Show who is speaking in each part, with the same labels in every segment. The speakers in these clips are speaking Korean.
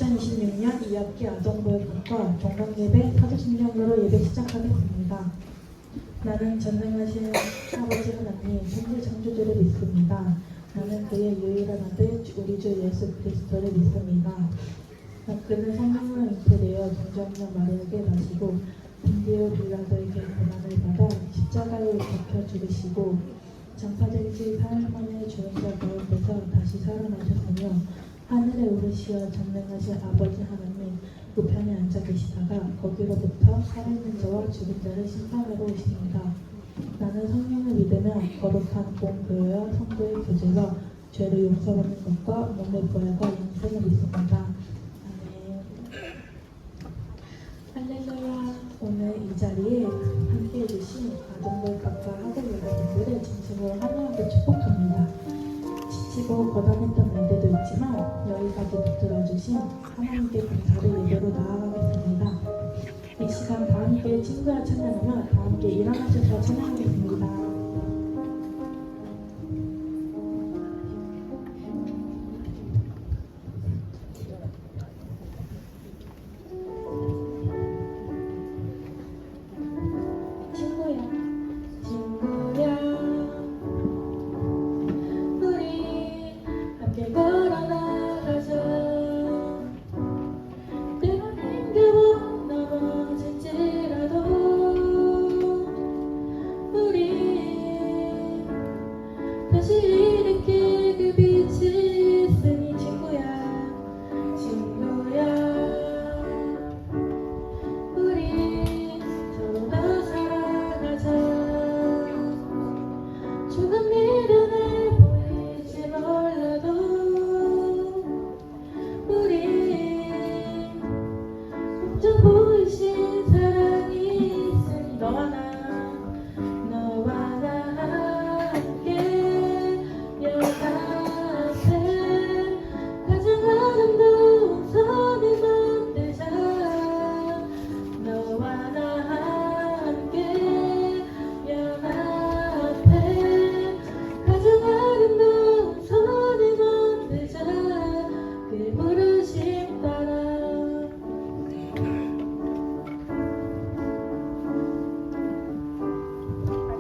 Speaker 1: 2026년 2학기 아동보육학과 종강예배 사도신령으로 예배 시작하겠습니다. 나는 전능하신 아버지 하나님, 천지 창조주를 믿습니다. 나는 그의 유일한 아들 우리 주 예수 그리스도를 믿습니다. 그는 성령으로 잉태되어 동정녀 마리아에게 나시고 본디오 빌라도에게 고난을 받아 십자가에 박혀 죽으시고 장사된 지 사흘 만에 죽은 자 가운데서 다시 살아나셨으며 하늘에 오르시어 전능하신 아버지 하나님 우편에 앉아 계시다가 거기로부터 살아있는 자와 죽은 자를 심판하러 오십니다. 나는 성령을 믿으며 거룩한 공교회와 성도의 교제와 죄를 용서받는 것과 몸의 부활과 영생을 믿습니다. 할렐루야. 오늘 이 자리에 함께해 주신 아동보육학과 학원 여러분들을 진심으로 환영하고 축복합니다. 지치고 고단했던 날들도 있지만 여기까지 붙들어주신 하나님께 감사를 예배로 나아가겠습니다. 이 시간 다 함께 친구와 찬양하며 다 함께 일어나셔서 찬양하겠습니다.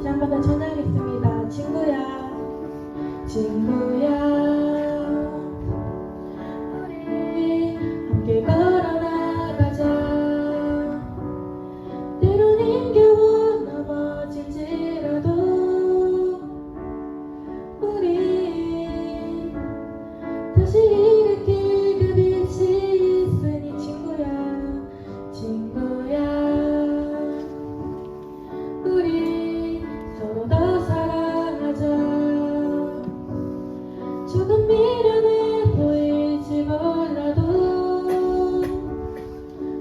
Speaker 1: 한번 더 전하겠습니다. 친구야, 친구야, 우리 함께 걸어나가자. 때론 힘겨워 넘어질지라도 우리 다시 일으킬 그 빛이 있으니 친구야, 친구야, 우리 서로 더 사랑하자. 조금 미련해 보일지 몰라도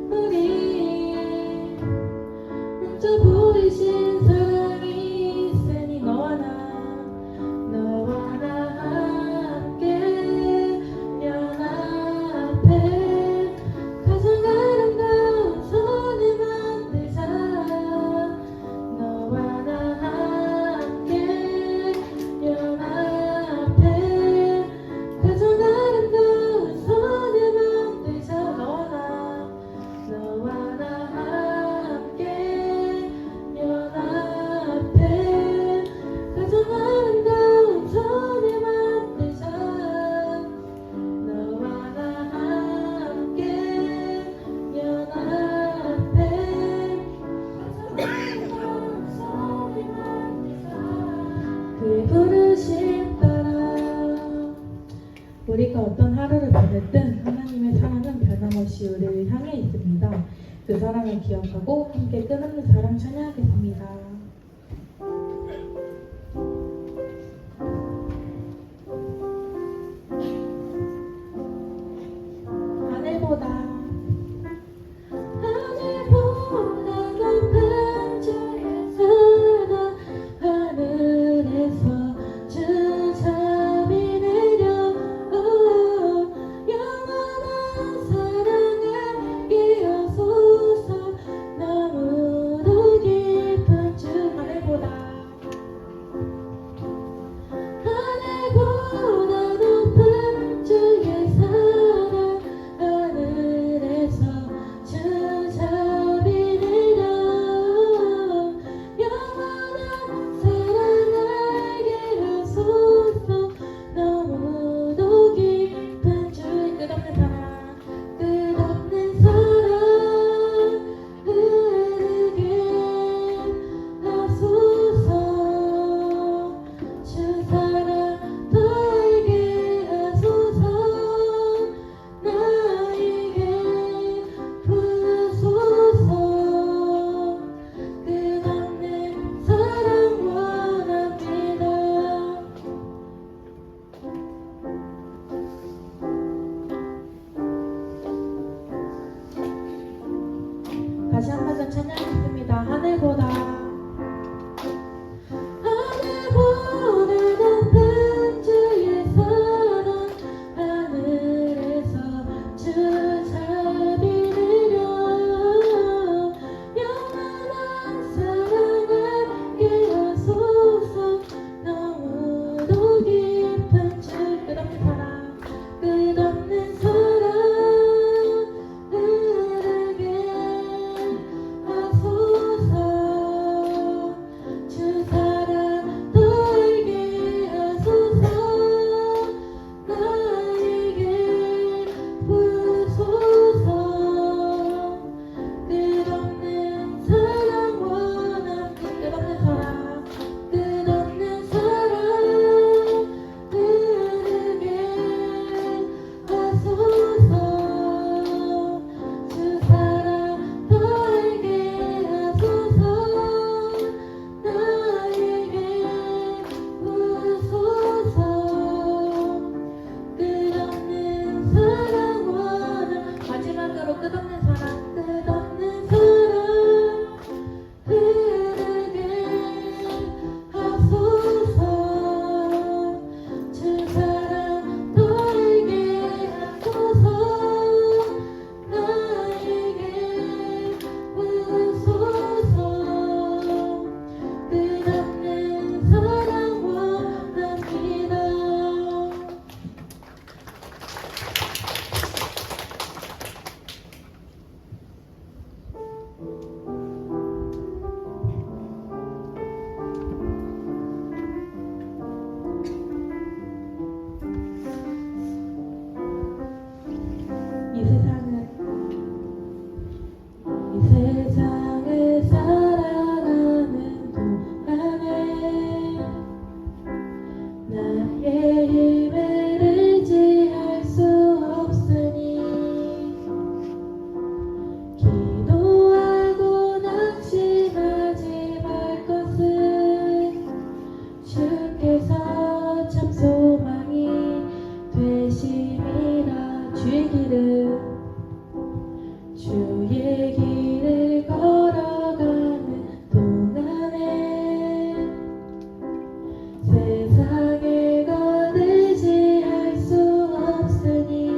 Speaker 1: 우리 먼저 보이신 사랑이 있으니 너와 나 함께 연합해 가장 아름다운 손을 만들자. 너와 나 함께 연합해 가장 아름다운 손을 만들자. 너와 나 함께 연합해 가장 아름다운 손을 만들자. 너와 나 함께 연합해 그의 부르심 따라. 우리가 어떤 하루를 보냈든 하나님의 사랑은 변함없이 우리를 향해 있습니다. 그 사랑을 기억하고 함께 끝없는 사랑 찬양하겠습니다. 하늘보다 높은 주에서 하늘에서 주 잠이 내려온 영원한 사랑을 이어소서. 너무도 깊은 주 다시 한 번 더 찬양하겠습니다. 하늘보다 높은 주의 사랑 하늘에서 주 잘 비르려 영원한 사랑을 하소서 너무도 깊은 주 끝없는 사랑 끝없는 사랑 흐르게 하소서 주 사랑 너에게 하소서 나에게 부소서 끝없는 사랑 원하는 끝없는 사랑 끝없는 사랑 흐르게 하소서 주 사랑 너에게 하소서 나에게 부소서 끝없는 사랑 원하 마지막으로 끝없는 사랑 끝없는 사랑 흐르게 하소서 주 사랑 너에게 하소서 나에게 부소서 끝없는 사랑 원합니다. 이 세상을 살아가는 동안에 나의 힘을 의지할 수 없으니 기도하고 낙심하지 말 것은 주께서 참 소망이 되심이라 주의 길을 걸어가는 동안에 세상의 것 의지할 수 없으니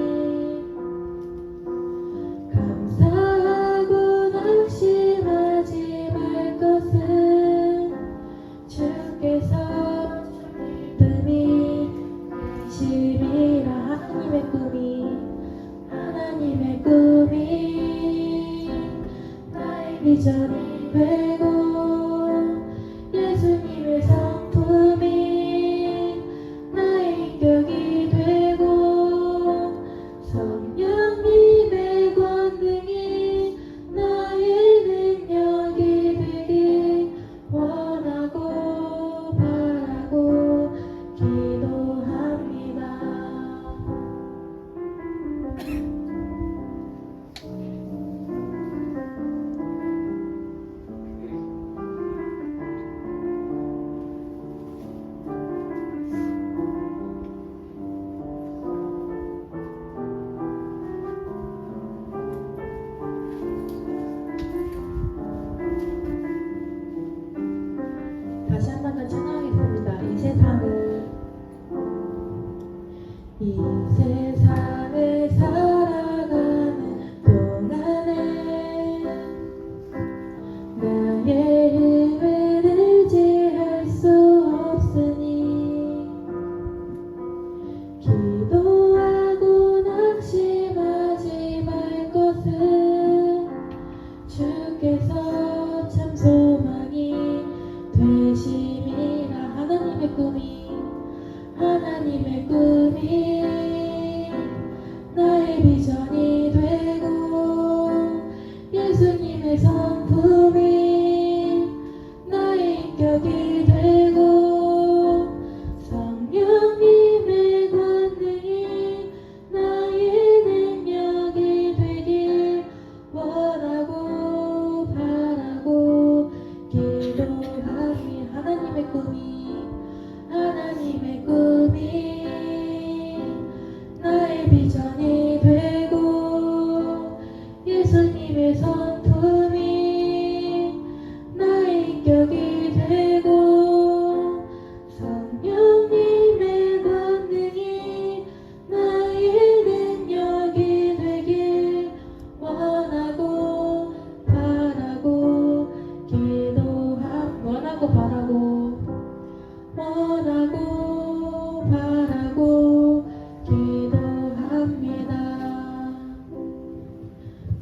Speaker 1: 감사하고 낙심하지 말 것은 주께서 믿음이 되심이라 하나님의 꿈이 나의 비전이 되고 예수님의 성품이 나의 인격이 되고 성령님의 권능이 나의 능력이 되길 원하고 바라고 기도합니다.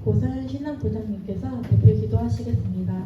Speaker 1: 곳을 신한 부장님께서 대표 기도하시겠습니다.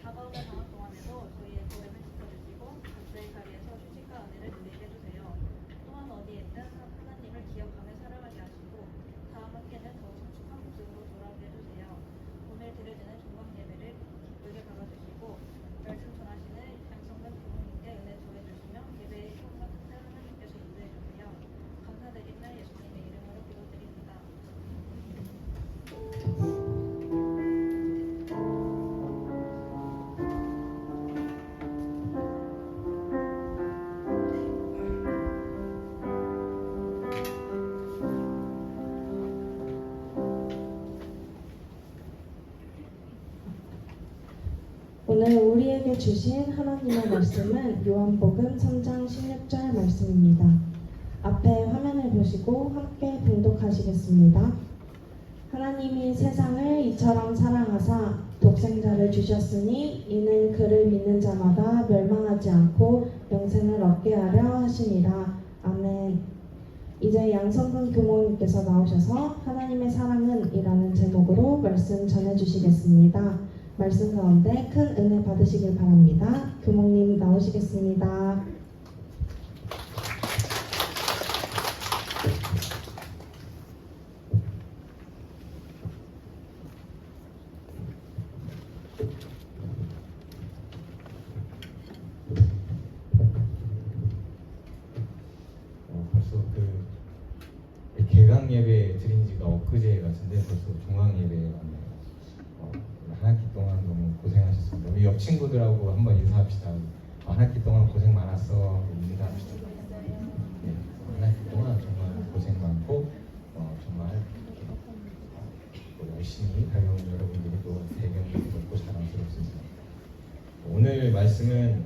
Speaker 2: 다가오는 상황 동안에도 저희의 걸음을 지켜주시고 각자의 자리에서 휴식과 은혜를 누리게 해주세요. 또한 어디에 있든 하나님을 기억하며 살아가게 하시고 다음 학기는 더욱 성숙한 모습으로 돌아오게 해주세요. 오늘 드려지는 종강 예배를 기쁘게 받아주시고 말씀 전하시는 양성근 부모님께 은혜 조해주시며 예배의 시험과 특별 하나님께서 인도해주세요. 감사드리는 예수님의 이름으로 기도드립니다.
Speaker 1: 오늘 우리에게 주신 하나님의 말씀은 요한복음 3장 16절 말씀입니다. 앞에 화면을 보시고 함께 봉독하시겠습니다. 하나님이 세상을 이처럼 사랑하사 독생자를 주셨으니 이는 그를 믿는 자마다 멸망하지 않고 영생을 얻게 하려 하시니라. 아멘. 이제 양성근 교목님께서 나오셔서 하나님의 사랑은 이라는 제목으로 말씀 전해주시겠습니다. 말씀 가운데 큰 은혜 받으시길 바랍니다. 교목님 나오시겠습니다.
Speaker 3: 벌써 개강 예배 드린 지가 엊그제 같은데 벌써 종강 예배에 왔네요. 한 학기 동안 너무 고생하셨습니다. 우리 옆 친구들하고 한번 인사합시다. 한 학기 동안 고생 많았어. 인사합시다. 네, 한 학기 동안 정말 고생 많고 정말 또 열심히 달려온 여러분들이 또 대견이 되고 자랑스럽습니다. 오늘 말씀은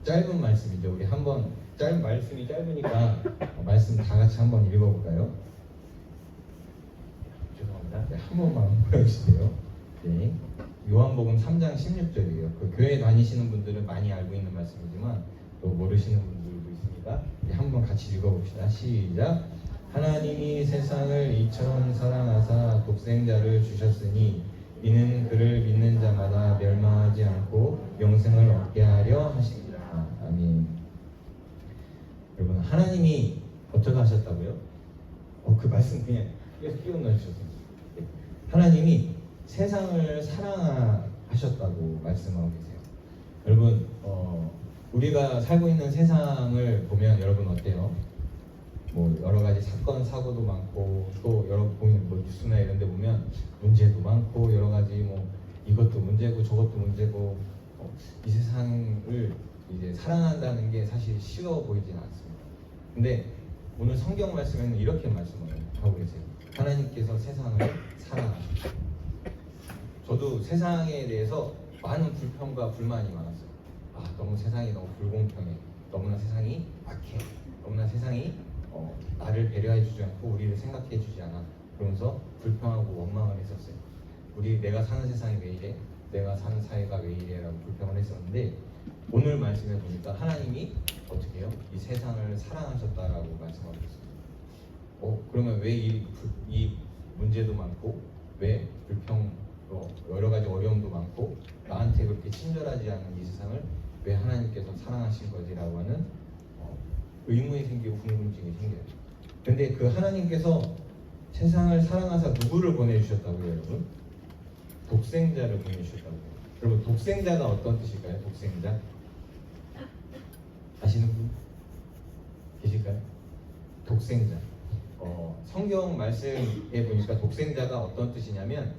Speaker 3: 짧은 말씀이죠. 우리 한번 말씀이 짧으니까 말씀 다 같이 한번 읽어볼까요? 죄송합니다. 네, 한 번만 보여주세요. 네, 요한복음 3장 16절이에요. 그 교회 다니시는 분들은 많이 알고 있는 말씀이지만 또 모르시는 분들도 있으니까 한번 같이 읽어봅시다. 시작. 하나님이 세상을 이처럼 사랑하사 독생자를 주셨으니 이는 그를 믿는 자마다 멸망하지 않고 영생을 얻게 하려 하시니라. 아멘. 여러분, 하나님이 어떻게 하셨다고요? 그 말씀 그냥 끼워 넣어주셨습니다. 하나님이 세상을 사랑하셨다고 말씀하고 계세요. 여러분, 우리가 살고 있는 세상을 보면 여러분 어때요? 뭐 여러 가지 사건 사고도 많고 또 여러분 뭐 뉴스나 이런 데 보면 문제도 많고 여러 가지 뭐 이것도 문제고 저것도 문제고 이 세상을 이제 사랑한다는 게 사실 쉬워 보이진 않습니다. 근데 오늘 성경 말씀에는 이렇게 말씀을 하고 계세요. 하나님께서 세상을 사랑하셨어요. 저도 세상에 대해서 많은 불평과 불만이 많았어요. 너무 세상이 너무 불공평해. 너무나 세상이 악해. 너무나 세상이 나를 배려해 주지 않고 우리를 생각해 주지 않아. 그러면서 불평하고 원망을 했었어요. 내가 사는 세상이 왜 이래? 내가 사는 사회가 왜 이래? 라고 불평을 했었는데 오늘 말씀에 보니까 하나님이 어떻게 해요? 이 세상을 사랑하셨다라고 말씀하고 있습니다. 그러면 왜 이 문제도 많고 왜 불평 여러 가지 어려움도 많고 나한테 그렇게 친절하지 않은 이 세상을 왜 하나님께서 사랑하신 거지라고 하는 의문이 생기고 궁금증이 생겨요. 근데 그 하나님께서 세상을 사랑하사 누구를 보내주셨다고요, 여러분? 독생자를 보내주셨다고요. 여러분, 독생자가 어떤 뜻일까요? 독생자? 아시는 분? 계실까요? 독생자. 성경 말씀에 보니까 독생자가 어떤 뜻이냐면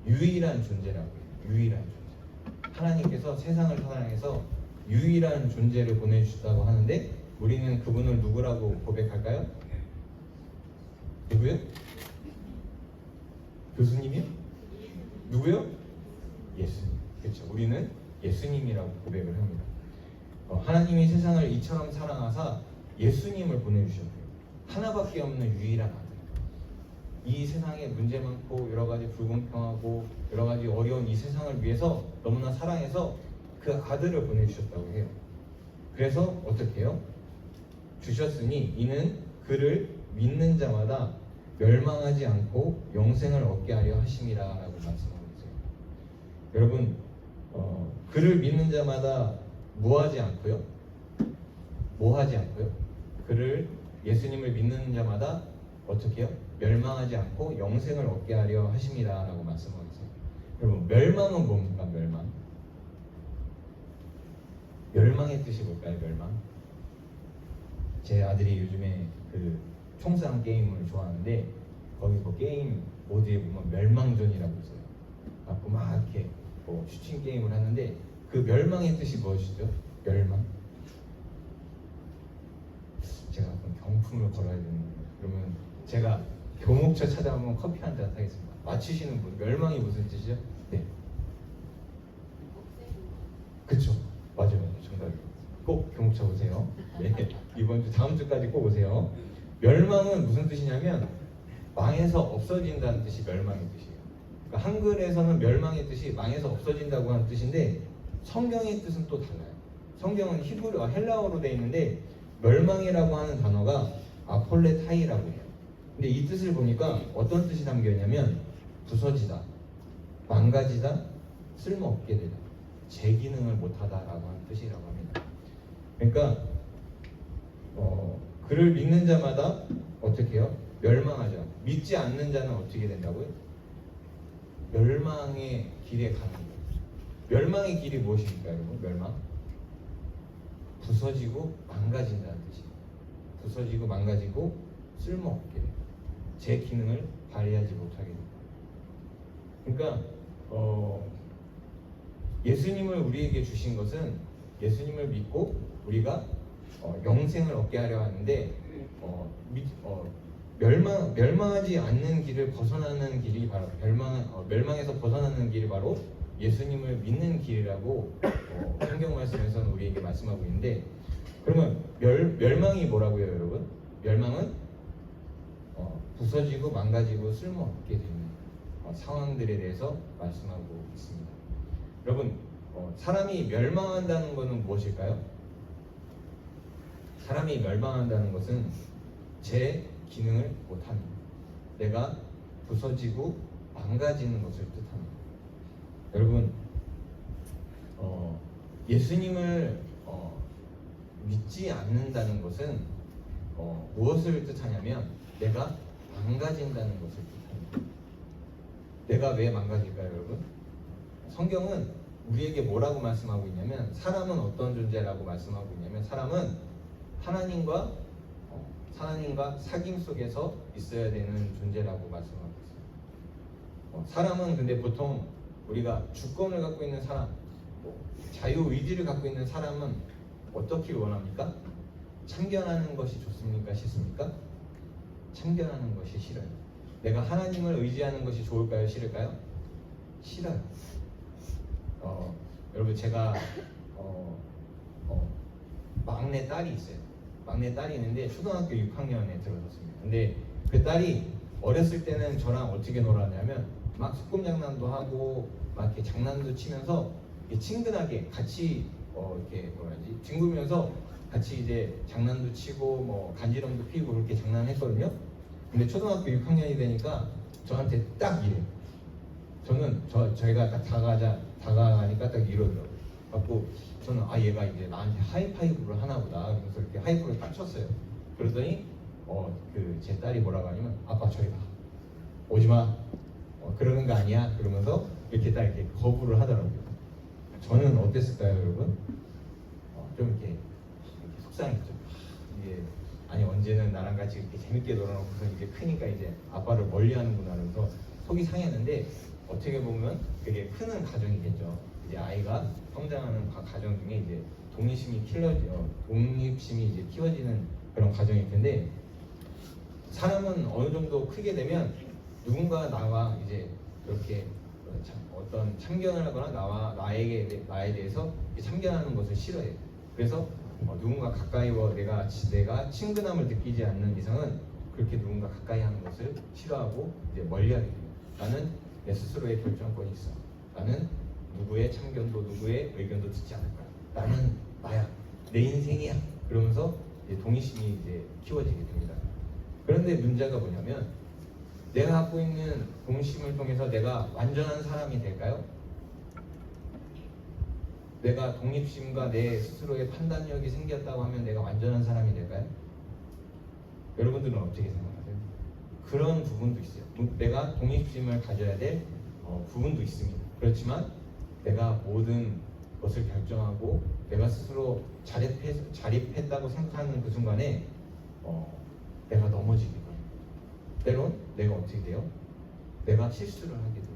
Speaker 3: 유일한 존재라고 해요. 유일한 존재. 하나님께서 세상을 사랑해서 유일한 존재를 보내주셨다고 하는데 우리는 그분을 누구라고 고백할까요? 누구요? 교수님이요? 누구요? 예수님. 그렇죠. 우리는 예수님이라고 고백을 합니다. 하나님이 세상을 이처럼 사랑하사 예수님을 보내주셨대요. 하나밖에 없는 유일한 아들. 이 세상에 문제 많고 여러 가지 불공평하고 여러 가지 어려운 이 세상을 위해서 너무나 사랑해서 그 아들을 보내주셨다고 해요. 그래서 어떻게 해요? 주셨으니 이는 그를 믿는 자마다 멸망하지 않고 영생을 얻게 하려 하심이라 라고 말씀하고 있어요. 여러분 그를 믿는 자마다 뭐하지 않고요? 뭐하지 않고요? 그를 예수님을 믿는 자마다 어떻게 해요? 멸망하지 않고 영생을 얻게 하려 하심이라 라고 말씀하고 있어요. 여러분 멸망은 뭡니까? 멸망의 뜻이 뭘까요? 멸망? 제 아들이 요즘에 그 총상 게임을 좋아하는데 거기 그 게임 모드에 보면 멸망전이라고 있어요. 갖고 막 이렇게 뭐 슈팅 게임을 하는데 그 멸망의 뜻이 무엇이죠? 멸망? 제가 그럼 경품을 걸어야 되는데 그러면 제가 교목처 찾아오면 커피 한 잔 사겠습니다. 맞추시는 분 멸망이 무슨 뜻이죠? 네. 그쵸. 맞아요. 정답이에요. 꼭 교목처 오세요. 네. 이번 주 다음 주까지 꼭 오세요. 멸망은 무슨 뜻이냐면 망해서 없어진다는 뜻이 멸망의 뜻이에요. 그러니까 한글에서는 멸망의 뜻이 망해서 없어진다고 하는 뜻인데 성경의 뜻은 또 달라요. 성경은 히브리어, 헬라어로 되어 있는데 멸망이라고 하는 단어가 아폴레타이라고 해요. 근데 이 뜻을 보니까 어떤 뜻이 담겨 있냐면 부서지다, 망가지다, 쓸모없게 되다, 제 기능을 못하다라고 하는 뜻이라고 합니다. 그러니까 그를 믿는 자마다 어떻게 해요? 멸망하죠. 믿지 않는 자는 어떻게 된다고요? 멸망의 길에 가는 거예요. 멸망의 길이 무엇입니까, 여러분? 멸망? 부서지고 망가진다는 뜻이에요. 부서지고 망가지고 쓸모없게 돼요. 제 기능을 발휘하지 못하게 돼요. 그러니까 예수님을 우리에게 주신 것은 예수님을 믿고 우리가 영생을 얻게 하려 하는데 멸망하지 않는 길을 벗어나는 길이 바로 멸망에서 벗어나는 길이 바로 예수님을 믿는 길이라고 성경 말씀에서는 우리에게 말씀하고 있는데 그러면 멸망이 뭐라고요, 여러분? 멸망은 부서지고 망가지고 쓸모없게 되는 상황들에 대해서 말씀하고 있습니다. 여러분 사람이 멸망한다는 것은 무엇일까요? 사람이 멸망한다는 것은 제 기능을 못하는 내가 부서지고 망가지는 것을 뜻합니다. 여러분 예수님을 믿지 않는다는 것은 무엇을 뜻하냐면 내가 망가진다는 것을 뜻합니다. 내가 왜 망가질까요, 여러분? 성경은 우리에게 뭐라고 말씀하고 있냐면 사람은 어떤 존재라고 말씀하고 있냐면 사람은 하나님과 사귐 속에서 있어야 되는 존재라고 말씀하고 있어요. 사람은 근데 보통 우리가 주권을 갖고 있는 사람, 자유의지를 갖고 있는 사람은 어떻길 원합니까? 참견하는 것이 좋습니까? 싫습니까? 참견하는 것이 싫어요. 내가 하나님을 의지하는 것이 좋을까요? 싫을까요? 싫어요. 여러분 제가 막내 딸이 있어요. 막내 딸이 있는데 초등학교 6학년에 들어섰습니다. 근데 그 딸이 어렸을 때는 저랑 어떻게 놀았냐면 막 소꿉 장난도 하고 막 이렇게 장난도 치면서 이렇게 친근하게 같이 이렇게 뒹구면서 같이 이제 장난도 치고 뭐 간지럼도 피우고 그렇게 장난했거든요. 근데 초등학교 6학년이 되니까 저한테 딱 이래요. 저희가 딱 다가가니까 딱 이러더라고요. 갖고 저는 얘가 이제 나한테 하이파이브를 하나 보다. 그래서 이렇게 하이파이브를 딱 쳤어요. 그러더니 제 딸이 뭐라고 하냐면 아빠 저리 가. 오지 마. 그러는 거 아니야. 그러면서 이렇게 딱 이렇게 거부를 하더라고요. 저는 어땠을까요, 여러분? 좀 이렇게 속상했죠. 이게 아니 언제는 나랑 같이 이렇게 재밌게 놀아놓고서 이제 크니까 이제 아빠를 멀리하는구나. 그래서 속이 상했는데 어떻게 보면 되게 크는 가정이겠죠. 이제 아이가 성장하는 가정 중에 이제 독립심이 이제 키워지는 그런 과정일 텐데, 사람은 어느 정도 크게 되면 누군가 나와 이제 그렇게 어떤 참견을 하거나 나에 대해서 참견하는 것을 싫어해요. 그래서 누군가 가까이와 내가 친근함을 느끼지 않는 이상은 그렇게 누군가 가까이 하는 것을 싫어하고 이제 멀리하게 돼요. 나는 내 스스로의 결정권이 있어. 나는 누구의 참견도 누구의 의견도 듣지 않을 거야. 나는 나야. 내 인생이야. 그러면서 이제 동의심이 이제 키워지게 됩니다. 그런데 문제가 뭐냐면, 내가 갖고 있는 동의심을 통해서 내가 완전한 사람이 될까요? 내가 독립심과 내 스스로의 판단력이 생겼다고 하면 내가 완전한 사람이 될까요? 여러분들은 어떻게 생각하세요? 그런 부분도 있어요. 내가 독립심을 가져야 될 부분도 있습니다. 그렇지만 내가 모든 것을 결정하고 내가 스스로 자립했다고 생각하는 그 순간에 내가 넘어지게 돼요. 때론 내가 어떻게 돼요? 내가 실수를 하게 돼요.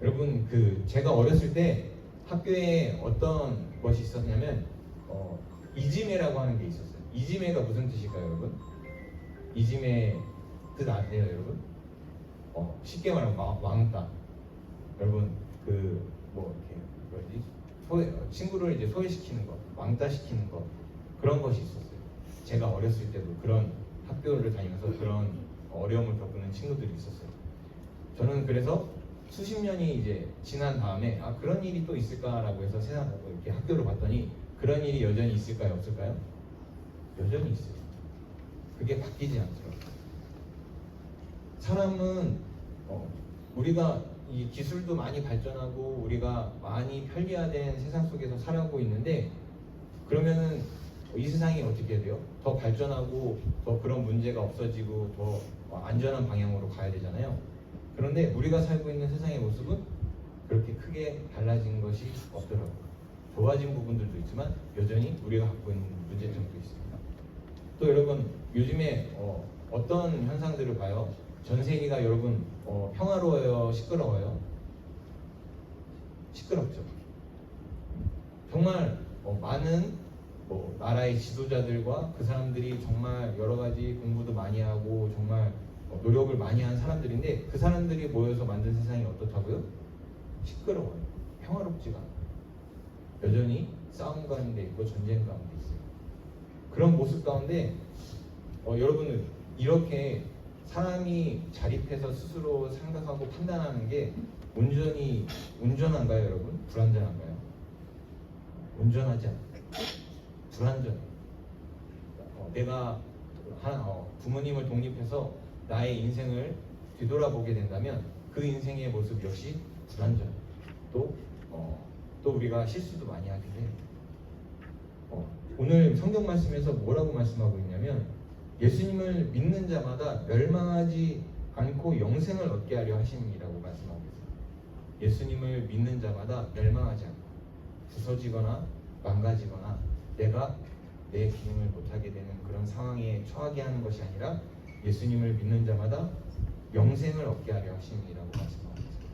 Speaker 3: 여러분, 제가 어렸을 때 학교에 어떤 것이 있었냐면 이지매라고 하는 게 있었어요. 이지매가 무슨 뜻일까요, 여러분? 이지매 뜻 아세요, 여러분? 쉽게 말하면 왕따. 여러분, 친구를 이제 소외시키는 것, 왕따시키는 것, 그런 것이 있었어요. 제가 어렸을 때도 그런 학교를 다니면서 그런 어려움을 겪는 친구들이 있었어요. 저는 그래서 수십 년이 이제 지난 다음에 그런 일이 또 있을까라고 해서 이렇게 학교를 봤더니 그런 일이 여전히 있을까요, 없을까요? 여전히 있어요. 그게 바뀌지 않더라고요. 사람은 우리가 이 기술도 많이 발전하고 우리가 많이 편리화된 세상 속에서 살아가고 있는데, 그러면은 이 세상이 어떻게 돼요? 더 발전하고 더 그런 문제가 없어지고 더 안전한 방향으로 가야 되잖아요. 그런데 우리가 살고 있는 세상의 모습은 그렇게 크게 달라진 것이 없더라고요. 좋아진 부분들도 있지만 여전히 우리가 갖고 있는 문제점도 있습니다. 또 여러분, 요즘에 어떤 현상들을 봐요? 전 세계가 여러분 평화로워요? 시끄러워요? 시끄럽죠. 정말 많은 나라의 지도자들과 그 사람들이 정말 여러 가지 공부도 많이 하고 정말 노력을 많이 한 사람들인데, 그 사람들이 모여서 만든 세상이 어떻다고요? 시끄러워요. 평화롭지가 않아요. 여전히 싸움 가운데 있고 전쟁 가운데 있어요. 그런 모습 가운데 여러분은 이렇게 사람이 자립해서 스스로 생각하고 판단하는 게 온전한가요, 여러분? 불완전한가요? 온전하지 않아요. 불완전해요. 내가 부모님을 독립해서 나의 인생을 뒤돌아보게 된다면 그 인생의 모습 역시 불완전해요. 또 우리가 실수도 많이 하게 돼요. 오늘 성경 말씀에서 뭐라고 말씀하고 있냐면, 예수님을 믿는 자마다 멸망하지 않고 영생을 얻게 하려 하심이라고 말씀하고 있어요. 예수님을 믿는 자마다 멸망하지 않고 부서지거나 망가지거나 내가 내 기능을 못하게 되는 그런 상황에 처하게 하는 것이 아니라 예수님을 믿는 자마다 영생을 얻게 하려 하심이라고 말씀하고 있어요.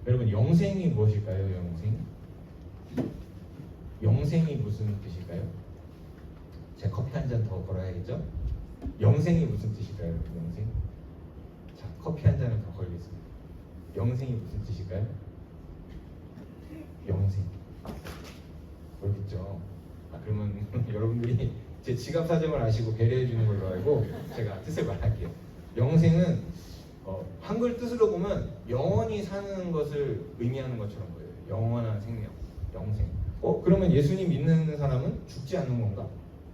Speaker 3: 여러분, 영생이 무엇일까요? 영생이 무슨 뜻일까요? 제가 커피 한 잔 더 걸어야겠죠? 영생이 무슨 뜻일까요? 영생? 자, 커피 한 잔을 더 걸겠습니다. 영생이 무슨 뜻일까요? 영생. 모르겠죠? 그러면 여러분들이 제 지갑 사정을 아시고 배려해 주는 걸로 알고 제가 뜻을 말할게요. 영생은 한글 뜻으로 보면 영원히 사는 것을 의미하는 것처럼 보여요. 영원한 생명, 영생. 그러면 예수님 믿는 사람은 죽지 않는 건가?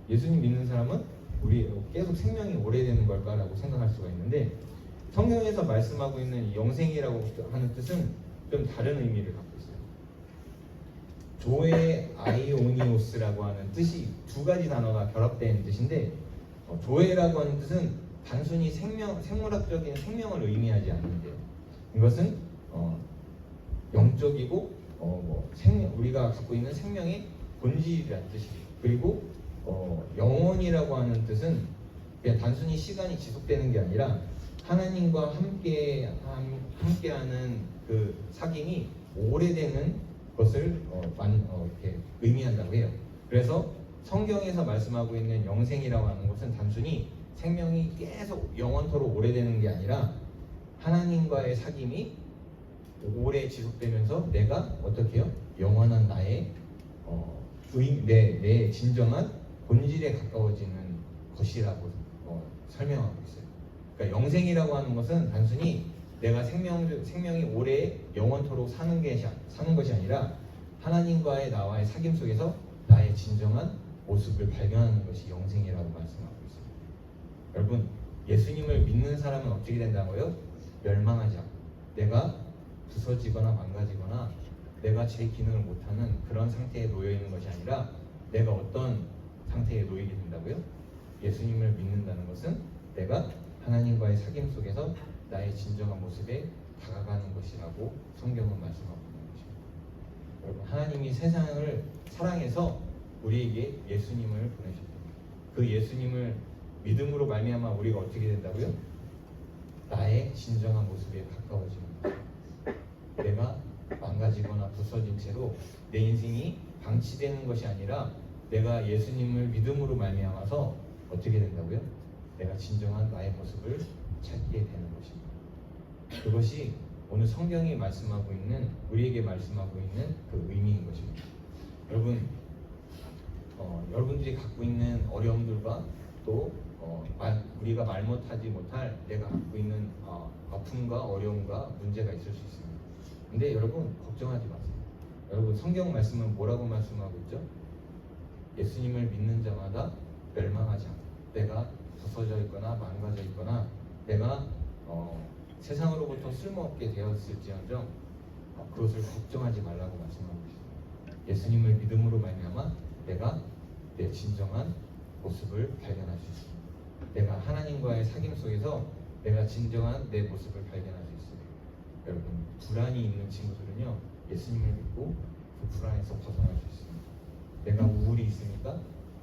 Speaker 3: 예수님 믿는 사람은 우리 계속 생명이 오래되는 걸까라고 생각할 수가 있는데, 성경에서 말씀하고 있는 이 영생이라고 하는 뜻은 좀 다른 의미를 갖고 있어요. 조에 아이오니오스라고 하는 뜻이 두 가지 단어가 결합된 뜻인데, 조에라고 하는 뜻은 단순히 생물학적인 생명을 의미하지 않는데요. 이것은 영적이고 우리가 갖고 있는 생명의 본질이라는 뜻이에요. 그리고 영원이라고 하는 뜻은 그냥 단순히 시간이 지속되는 게 아니라 하나님과 함께하는 그 사귐이 오래되는 것을 이렇게 의미한다고 해요. 그래서 성경에서 말씀하고 있는 영생이라고 하는 것은 단순히 생명이 계속 영원토록 오래되는 게 아니라 하나님과의 사귐이 오래 지속되면서 내가 어떻게 해요? 영원한 나의 내 진정한 본질에 가까워지는 것이라고 설명하고 있어요. 그러니까 영생이라고 하는 것은 단순히 내가 생명이 오래 영원토록 사는 것이 아니라 하나님과의 나와의 사귐 속에서 나의 진정한 모습을 발견하는 것이 영생이라고 말씀하고 있습니다. 여러분, 예수님을 믿는 사람은 어떻게 된다고요? 멸망하지 않고 내가 부서지거나 망가지거나 내가 제 기능을 못하는 그런 상태에 놓여 있는 것이 아니라 내가 어떤 상태에 놓이게 된다고요? 예수님을 믿는다는 것은 내가 하나님과의 사귐 속에서 나의 진정한 모습에 다가가는 것이라고 성경은 말씀하고 있는 것입니다. 여러분, 하나님이 세상을 사랑해서 우리에게 예수님을 보내셨습니다. 그 예수님을 믿음으로 말미암아 우리가 어떻게 된다고요? 나의 진정한 모습에 가까워지는 거예요. 내가 망가지거나 부서진 채로 내 인생이 방치되는 것이 아니라 내가 예수님을 믿음으로 말미암아서 어떻게 된다고요? 내가 진정한 나의 모습을 찾게 되는 것입니다. 그것이 오늘 성경이 말씀하고 있는 우리에게 말씀하고 있는 그 의미인 것입니다. 여러분, 여러분들이 갖고 있는 어려움들과 또 우리가 말 못하지 못할 내가 갖고 있는 아픔과 어려움과 문제가 있을 수 있습니다. 근데 여러분 걱정하지 마세요. 여러분 성경 말씀은 뭐라고 말씀하고 있죠? 예수님을 믿는 자마다 멸망하지 않고 내가 부서져 있거나 망가져 있거나 내가 세상으로부터 쓸모없게 되었을지언정 그것을 걱정하지 말라고 말씀하고 있습니다. 예수님을 믿음으로 말미암아 내가 내 진정한 모습을 발견할 수 있습니다. 내가 하나님과의 사귐 속에서 내가 진정한 내 모습을 발견할 수 있습니다. 여러분, 불안이 있는 친구들은요 예수님을 믿고 그 불안에서 벗어날 수 있습니다. 내가 우울이 있으니까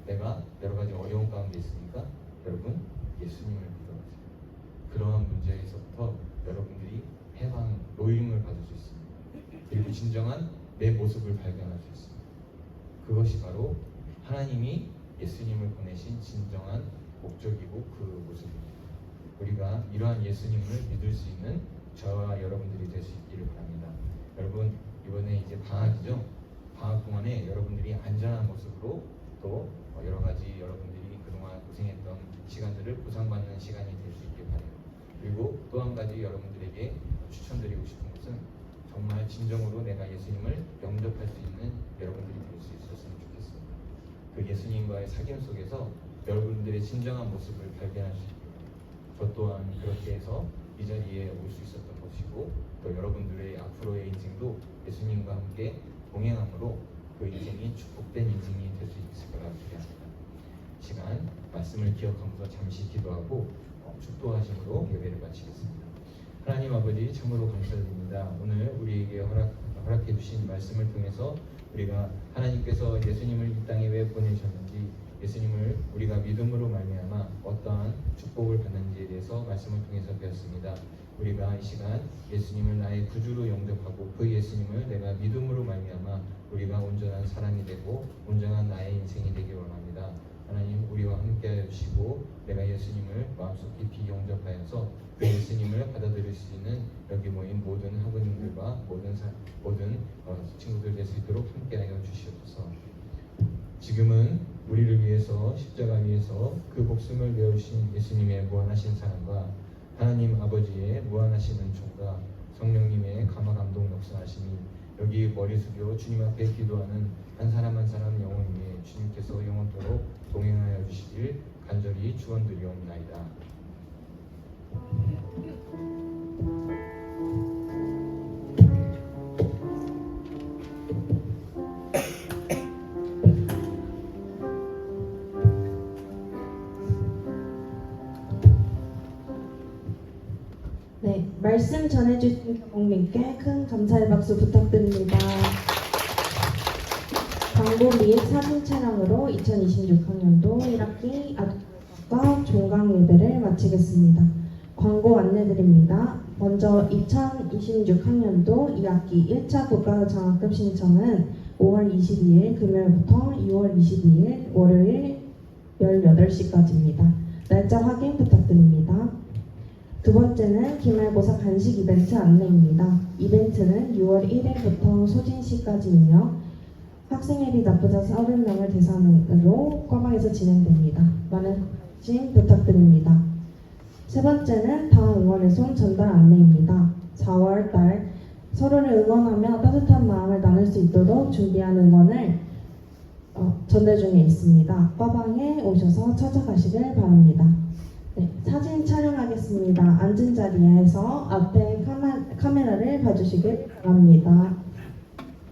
Speaker 3: 내가 여러 가지 어려운 가운데 있으니까 여러분 예수님을 믿어보세요. 그러한 문제에서부터 여러분들이 해방, 노임을 받을 수 있습니다. 그리고 진정한 내 모습을 발견할 수 있습니다. 그것이 바로 하나님이 예수님을 보내신 진정한 목적이고 그 모습입니다. 우리가 이러한 예수님을 믿을 수 있는 저와 여러분들이 될 수 있기를 바랍니다. 여러분, 이번에 이제 방학이죠. 방학 동안에 여러분들이 안전한 모습으로 또 여러 가지 여러분들이 그동안 고생했던 시간들을 보상받는 시간이 될 수 있길 바라요. 그리고 또 한 가지 여러분들에게 추천드리고 싶은 것은 정말 진정으로 내가 예수님을 영접할 수 있는 여러분들이 될 수 있었으면 좋겠습니다. 그 예수님과의 사귐 속에서 여러분들의 진정한 모습을 발견할 수 있고 저 또한 그렇게 해서 이 자리에 올 수 있었던 것이고 또 여러분들의 앞으로의 인생도 예수님과 함께 동행함으로 그 인생이 축복된 인생이 될 수 있을 거라 기대합니다. 시간 말씀을 기억하면서 잠시 기도하고 축도하심으로 예배를 마치겠습니다. 하나님 아버지 참으로 감사드립니다. 오늘 우리에게 허락해 주신 말씀을 통해서 우리가 하나님께서 예수님을 이 땅에 왜 보내셨는지 예수님을 우리가 믿음으로 말미암아 어떠한 축복을 받는지에 대해서 말씀을 통해서 배웠습니다. 우리가 이 시간 예수님을 나의 구주로 영접하고 그 예수님을 내가 믿음으로 말미암아 우리가 온전한 사람이 되고 온전한 나의 인생이 되길 원합니다. 하나님 우리와 함께하여 주시고 내가 예수님을 마음속 깊이 영접하여서 그 예수님을 받아들일 수 있는 여기 모인 모든 학우님들과 모든 친구들 될 수 있도록 함께하여 주시옵소서. 지금은 우리를 위해서 십자가 위에서 그 목숨을 내어주신 예수님의 무한하신 사랑과 하나님 아버지의 무한하신 은총과 성령님의 감화 감동 역사하심이 여기 머리 숙여 주님 앞에 기도하는 한 사람 한 사람 영혼 위에 주님께서 영원토록 동행하여 주시길 간절히 축원드리옵나이다.
Speaker 1: 네, 말씀 전해주신 교목님께 큰 감사의 박수 부탁드립니다. 광고 및 사진 촬영으로 2026학년도 1학기 아동과 종강 예배를 마치겠습니다.
Speaker 4: 광고 안내드립니다. 먼저 2026학년도 2학기 1차 국가장학금 신청은 5월 22일 금요일부터 2월 22일 월요일 18시까지입니다. 날짜 확인 부탁드립니다. 두 번째는 기말고사 간식 이벤트 안내입니다. 이벤트는 6월 1일부터 소진시까지이며 학생회비 납부자 30명을 대상으로 과방에서 진행됩니다. 많은 관심 부탁드립니다. 세 번째는 다 응원의 손 전달 안내입니다. 4월달 서로를 응원하며 따뜻한 마음을 나눌 수 있도록 준비한 응원을 전달 중에 있습니다. 과방에 오셔서 찾아가시길 바랍니다. 네, 사진 촬영하겠습니다. 앉은 자리에서 앞에 카메라를 봐주시길 바랍니다.